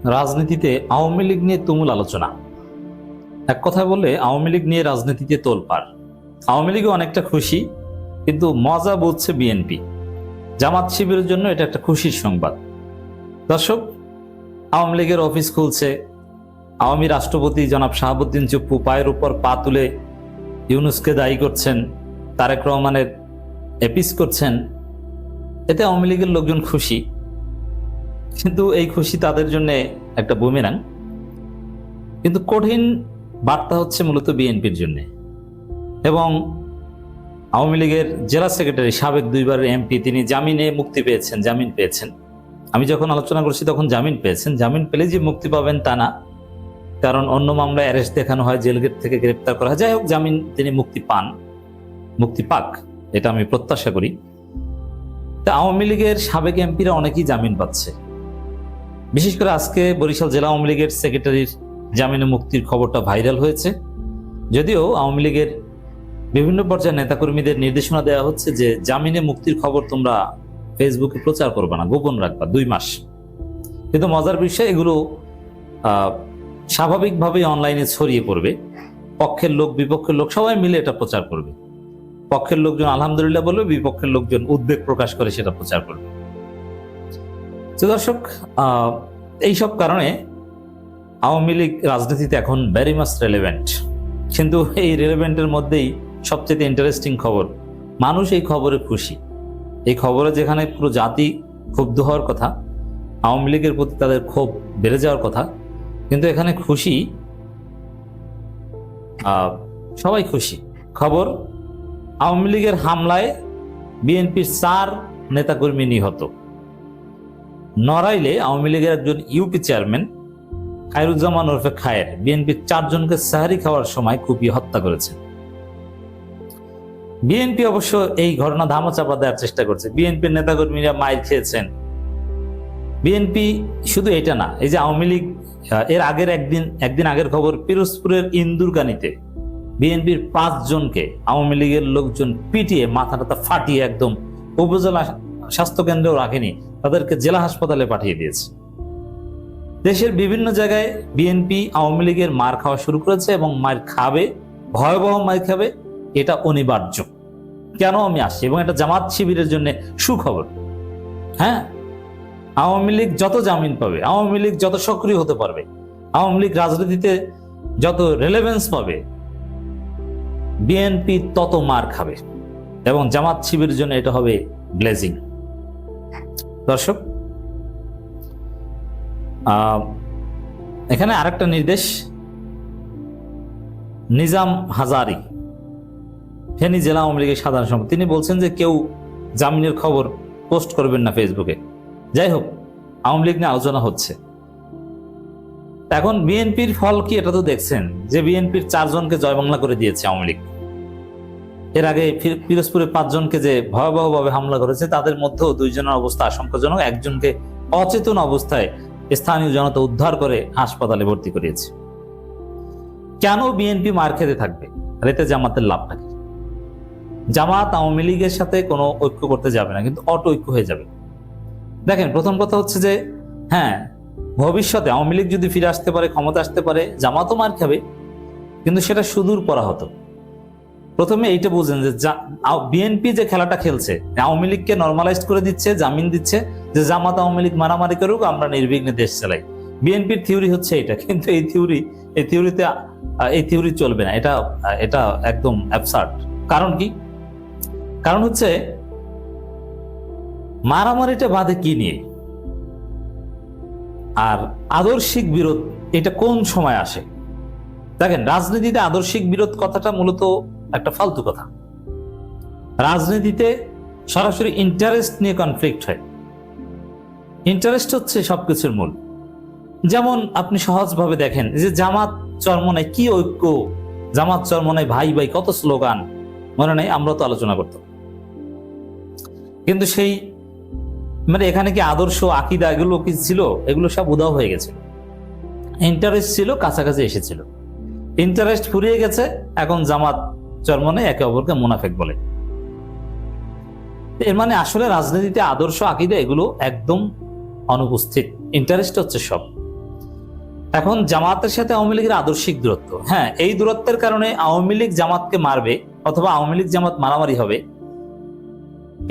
রাজনীতিতে আওয়ামী লীগ নিয়ে তুমুল আলোচনা। এক কথায় বললে আওয়ামী লীগ নিয়ে রাজনীতিতে তোলপাড়। আওয়ামী লীগও অনেকটা খুশি, কিন্তু মজা বুঝছে বিএনপি। জামাত শিবিরের জন্য এটা একটা খুশির সংবাদ। দর্শক, আওয়ামী লীগের অফিস খুলছে, আওয়ামী রাষ্ট্রপতি জনাব শাহাবুদ্দিন চুপ্পু পায়ের উপর পা তুলে ইউনূসকে দায়ী করছেন, তারেক রহমানের এপিস করছেন। এতে আওয়ামী লীগের লোকজন খুশি, কিন্তু এই খুশি তাদের জন্য একটা বুমেরাং। কিন্তু কঠিন বার্তা হচ্ছে মূলত বিএনপির জন্য। এবং আওয়ামী লীগের জেলা সেক্রেটারি, সাবেক 2 বারের এমপি, তিনি জামিনে মুক্তি পেয়েছেন, জামিন পেয়েছেন। আমি যখন আলোচনা করছি তখন জামিন পেয়েছেন। জামিন পেলে যে মুক্তি পাবেন তা না, কারণ অন্য মামলায় অ্যারেস্ট দেখানো হয়, জেলগেট থেকে গ্রেপ্তার করা হয়। যাই হোক, জামিন তিনি মুক্তি পান, মুক্তি পাক, এটা আমি প্রত্যাশা করি। তা আওয়ামী লীগের সাবেক এমপিরা অনেকেই জামিন পাচ্ছে। বিশেষ করে আজকে বরিশাল জেলা আওয়ামী লীগের সেক্রেটারির জামিনে মুক্তির খবরটা ভাইরাল হয়েছে। যদিও আওয়ামী লীগের বিভিন্ন পর্যায়ের নেতাকর্মীদের নির্দেশনা দেওয়া হচ্ছে যে জামিনে মুক্তির খবর তোমরা ফেসবুকে প্রচার করবে না, গোপন রাখবা 2 মাস। কিন্তু মজার বিষয়, এগুলো স্বাভাবিকভাবেই অনলাইনে ছড়িয়ে পড়বে। পক্ষের লোক বিপক্ষের লোক সবাই মিলে এটা প্রচার করবে। পক্ষের লোকজন আলহামদুলিল্লাহ বলবে, বিপক্ষের লোকজন উদ্বেগ প্রকাশ করে সেটা প্রচার করবে। তো দর্শক, এইসব কারণে আওয়ামী লীগ রাজনীতিতে এখন ভেরি মাচ রেলেভেন্ট। কিন্তু এই রেলেভেন্টের মধ্যেই সবচেয়ে ইন্টারেস্টিং খবর, মানুষ এই খবরে খুশি। এই খবরে যেখানে পুরো জাতি ক্ষুব্ধ হওয়ার কথা, আওয়ামী লীগের প্রতি তাদের ক্ষোভ বেড়ে যাওয়ার কথা, কিন্তু এখানে খুশি, সবাই খুশি। খবর, আওয়ামী লীগের হামলায় বিএনপির 4 নেতাকর্মী নিহত। নড়াইলে আওয়ামী লীগের একজন ইউপি চেয়ারম্যান খায়রুজ্জামান ওরফে খায়ের বিএনপির 4 জনকে সাহারি খাওয়ার সময় কুপিয়ে হত্যা করেছেন। বিএনপি অবশ্য এই ঘটনা ধামাচাপা দেওয়ার চেষ্টা করছে। বিএনপির নেতাকর্মীরা মাইর খেয়েছেন। বিএনপি শুধু এটা না, এই যে আওয়ামী লীগ এর আগের একদিন আগের খবর, পিরোজপুরের ইন্দুরকানীতে বিএনপির 5 জনকে আওয়ামী লীগের লোকজন পিটিয়ে মাথাটা ফাটিয়ে একদম উপজেলা স্বাস্থ্য কেন্দ্রেও রাখেনি, তাদেরকে জেলা হাসপাতালে পাঠিয়ে দিয়েছে। দেশের বিভিন্ন জায়গায় বিএনপি আওয়ামী লীগের মার খাওয়া শুরু করেছে এবং মার খাবে, ভয়াবহ মার খাবে, এটা অনিবার্য। কেন আমি আসছি, এবং এটা জামাত শিবিরের জন্য সুখবর। হ্যাঁ, আওয়ামী লীগ যত জামিন পাবে, আওয়ামী লীগ যত সক্রিয় হতে পারবে, আওয়ামী লীগ রাজনীতিতে যত রেলেভেন্স পাবে, বিএনপি তত মার খাবে। এবং জামাত শিবিরের জন্য এটা হবে ব্লেজিং। দর্শক, এখানে আরেকটা নির্দেশ, নিজাম হাজারি, ফেনী জেলা আওয়ামী লীগের সাধারণ সম্পাদক, তিনি বলছেন যে কেউ জামিনের খবর পোস্ট করবেন না ফেসবুকে। যাই হোক, আওয়ামী লীগ নিয়ে আলোচনা হচ্ছে। এখন বিএনপির ফল কি, এটা তো দেখছেন যে বিএনপির 4 জনকে জয় বাংলা করে দিয়েছে আওয়ামী লীগ। এর আগে পিরোজপুরে 5 জনকে যে ভয়াবহভাবে হামলা করেছে, তাদের মধ্যেও 2 জনের অবস্থা আশঙ্কাজনক, একজনকে অচেতন অবস্থায় স্থানীয় জনতা উদ্ধার করে হাসপাতালে ভর্তি করিয়েছে। কেন বিএনপি মার খেতে থাকবে? আর এতে জামাতের লাভটা কি? জামাত আওয়ামী লীগের সাথে কোনো ঐক্য করতে যাবে না, কিন্তু অটো ঐক্য হয়ে যাবে। দেখেন, প্রথম কথা হচ্ছে যে হ্যাঁ, ভবিষ্যতে আওয়ামী লীগ যদি ফিরে আসতে পারে, ক্ষমতা আসতে পারে, জামাতও মার খাবে, কিন্তু সেটা সুদূর পরা হতো। প্রথমে এইটা বুঝেন যে বিএনপি যে খেলাটা খেলছে, আওয়ামী লীগকে নর্মালাইজ করে দিচ্ছে, জামিন দিচ্ছে যে জামাত আওয়ামী লীগ মারামারি করুক, আমরা নির্বিঘ্নে দেশ চালাই। বিএনপির থিওরি হচ্ছে এটা, কিন্তু এই থিওরি চলবে না। এটা একদম অ্যাবসার্ড। কারণ কি? কারণ হচ্ছে মারামারিটা বাঁধে কি নিয়ে, আর আদর্শিক বিরোধ এটা কোন সময় আসে? দেখেন, রাজনীতিতে আদর্শিক বিরোধ কথাটা মূলত একটা ফালতু কথা। রাজনীতিতে সরাসরি ইন্টারেস্ট নিয়ে কনফ্লিক্ট হয়। ইন্টারেস্ট হচ্ছে সবকিছুর মূল। যেমন আপনি সহজভাবে দেখেন যে জামাত চরমনায় কি ঐক্য, জামাত চরমনায় ভাই ভাই কত স্লোগান, মনে নেই? আমরা তো আলোচনা করতাম। কিন্তু সেই এখানে কি আদর্শ, আকিদা এগুলো কি ছিল? এগুলো সব উধাও হয়ে গেছিল। ইন্টারেস্ট ছিল, কাছাকাছি এসেছিল, ইন্টারেস্ট ফুরিয়ে গেছে। এখন জামাত চরমনে একে অপরকে মুনাফেক বলে। এর মানে আসলে রাজনীতিতে আদর্শ, আকিদা এগুলো একদম অনুপস্থিত। ইন্টারেস্ট হচ্ছে সব। এখন জামাতের সাথে আওয়ামী লীগের আদর্শিক দূরত্ব, হ্যাঁ, এই দূরত্বের কারণে আওয়ামী লীগ জামাতকে মারবে অথবা আওয়ামী লীগ জামাত মারামারি হবে।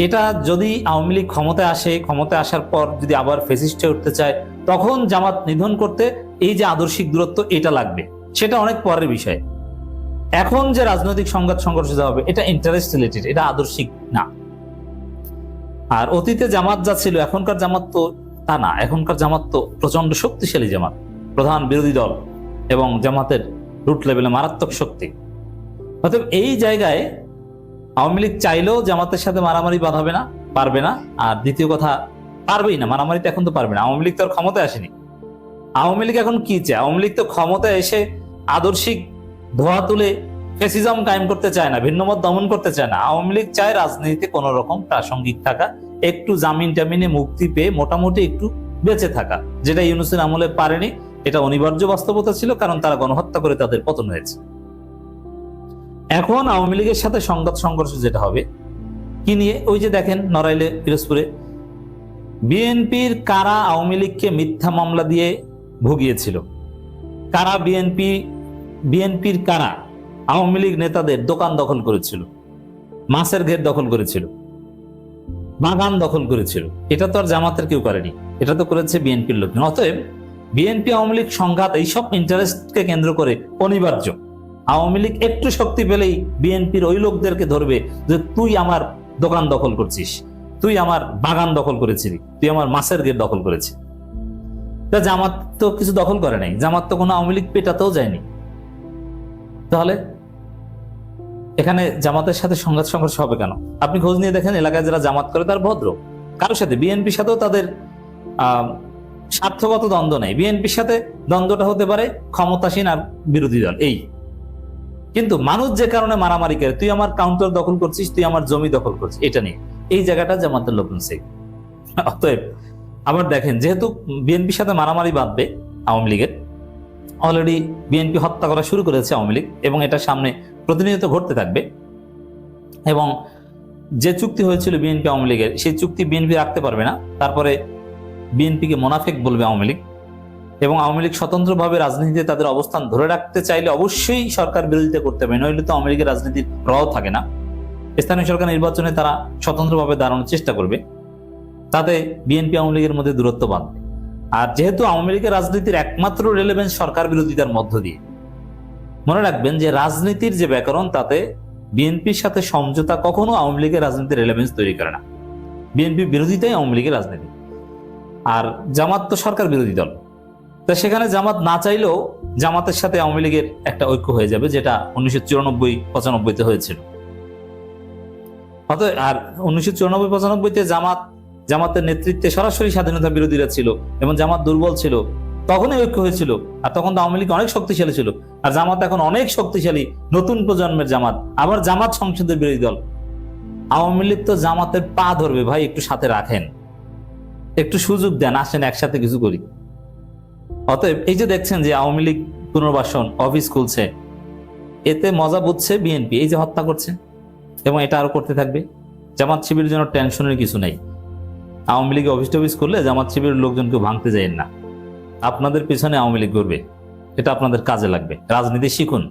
এটা যদি আওয়ামী লীগ ক্ষমতায় আসে, ক্ষমতায় আসার পর যদি আবার ফেসিস্টে উঠতে চায়, তখন জামাত নিধন করতে এই যে আদর্শিক দূরত্ব এটা লাগবে, সেটা অনেক পরের বিষয়। এখন যে রাজনৈতিক সংঘাত সংঘর্ষ হবে এটা ইন্টারেস্ট রিলেটেড, এটা আদর্শিক না। আর অতীতে জামাত যা ছিল এখনকার জামাত তো তা না। এখনকার জামাত তো প্রচন্ড শক্তিশালী জামাত, প্রধান বিরোধী দল এবং জামাতের রুট লেভেলে মারাত্মক শক্তি। অতএব এই জায়গায় আওয়ামী লীগ চাইলেও জামাতের সাথে মারামারি বাঁধাবে না, পারবে না। আর দ্বিতীয় কথা, পারবেই না, মারামারিতে এখন তো পারবে না। আওয়ামী লীগ তো আর ক্ষমতায় আসেনি। আওয়ামী লীগ এখন কি চায়? আওয়ামী লীগ তো ক্ষমতায় এসে আদর্শিক ধোয়া তুলে ফ্যাসিজম কায়েম করতে চায় না, ভিন্নমত দমন করতে চায় না। আওয়ামী লীগ চায় রাজনীতিতে কোন রকম প্রাসঙ্গিক থাকা, একটু জামিন টামিনে মুক্তি পেয়ে মোটামুটি একটু বেঁচে থাকা, যেটা ইউনূসের আমলে পারেনি। এটা অনিবার্য বাস্তবতা ছিল, কারণ তারা গণহত্যা করে তাদের পতন হয়েছে। এখন আওয়ামী লীগের সাথে সংঘাত সংঘর্ষ যেটা হবে কি নিয়ে, ওই যে দেখেন নড়াইলে, পিরোজপুরে বিএনপির কারা আওয়ামী লীগকে মিথ্যা মামলা দিয়ে ভুগিয়েছিল, কারা বিএনপির কারা আওয়ামী লীগ নেতাদের দোকান দখল করেছিল, মাছের ঘের দখল করেছিল, বাগান দখল করেছিল। এটা তো আর জামাতের কেউ করেনি, এটা তো করেছে বিএনপির লোকজন। অতএব বিএনপি আওয়ামী লীগ সংঘাত এইসব ইন্টারেস্টকে কেন্দ্র করে অনিবার্য। আওয়ামী লীগ একটু শক্তি পেলেই বিএনপির ওই লোকদেরকে ধরবে যে তুই আমার দোকান দখল করছিস, তুই আমার বাগান দখল করেছিলি, তুই আমার মাছের ঘের দখল করেছিস। তা জামাত তো কিছু দখল করে নাই, জামাত তো কোনো আওয়ামী লীগ পেটাতেও যায়নি। তাহলে এখানে জামাতের সাথে সংঘাত সংঘর্ষ হবে কেন? আপনি খোঁজ নিয়ে দেখেন, এলাকায় যারা জামাত করে তার ভদ্র, কারোর সাথে বিএনপির সাথেও তাদের স্বার্থগত দ্বন্দ্ব নেই। বিএনপির সাথে দ্বন্দ্বটা হতে পারে ক্ষমতাসীন আর বিরোধী দল, এই। কিন্তু মানুষ যে কারণে মারামারি করে, তুই আমার কাউন্টার দখল করছিস, তুই আমার জমি দখল করছিস, এটা নিয়ে, এই জায়গাটা জামাতের লোকজন সেই। অতএব আবার দেখেন, যেহেতু বিএনপির সাথে মারামারি বাঁধবে আওয়ামী লীগের, অলরেডি বিএনপি হত্যা করা শুরু করেছে আওয়ামী লীগ, এবং এটা সামনে প্রতিনিয়ত ঘটতে থাকবে। এবং যে চুক্তি হয়েছিল বিএনপি আওয়ামী লীগের, সেই চুক্তি বিএনপি রাখতে পারবে না। তারপরে বিএনপিকে মোনাফেক বলবে আওয়ামী লীগ, এবং আওয়ামী লীগ স্বতন্ত্রভাবে রাজনীতিতে তাদের অবস্থান ধরে রাখতে চাইলে অবশ্যই সরকার বিরোধিতা করতে হবে, নইলে তো আওয়ামী লীগের রাজনীতির রও থাকে না। স্থানীয় সরকার নির্বাচনে তারা স্বতন্ত্রভাবে দাঁড়ানোর চেষ্টা করবে, তাতে বিএনপি আওয়ামী লীগের মধ্যে দূরত্ব বাড়বে। আর যেহেতু আওয়ামী লীগের রাজনীতির একমাত্র রেলেভেন্স সরকার বিরোধিতার মধ্য দিয়ে, মনে রাখবেন যে রাজনীতির যে ব্যাকরণ, তাতে বিএনপির সাথে সমঝোতা কখনো আওয়ামী লীগের রাজনীতির রেলেভেন্স তৈরি করে না। বিএনপি বিরোধিতাই আওয়ামী লীগের রাজনীতি। আর জামাত তো সরকার বিরোধী দল, তা সেখানে জামাত না চাইলেও জামাতের সাথে আওয়ামী লীগের একটা ঐক্য হয়ে যাবে, যেটা 1994-95 হয়েছিল। অতএব আর 1994-95 জামাতের নেতৃত্বে সরাসরি স্বাধীনতা বিরোধীরা ছিল এবং জামাত দুর্বল ছিল, তখনই ঐক্য হয়েছিল। আর তখন তো আওয়ামী লীগ অনেক শক্তিশালী ছিল, আর জামাত এখন অনেক শক্তিশালী, নতুন প্রজন্মের জামাত। আবার জামাত সংসদের বিরোধী দল, আওয়ামী লীগ তো জামাতের পা ধরবে, ভাই একটু সাথে রাখেন, একটু সুযোগ দেন, আসেন একসাথে কিছু করি। অতএব এই যে দেখছেন যে আওয়ামী লীগ পুনর্বাসন অফিস খুলছে, এতে মজা বুঝছে বিএনপি, এই যে হত্যা করছে, এবং এটা আরো করতে থাকবে। জামাত শিবিরের জন্য টেনশনের কিছু নেই। আওয়ামী লীগ অফিস টফিস করলে জামাত শিবিরের লোকজনকে ভাঙতে যায়েন না, আপনাদের পিছনে আওয়ামী লীগ করবে, এটা আপনাদের কাজে লাগবে। রাজনীতি শিখুন।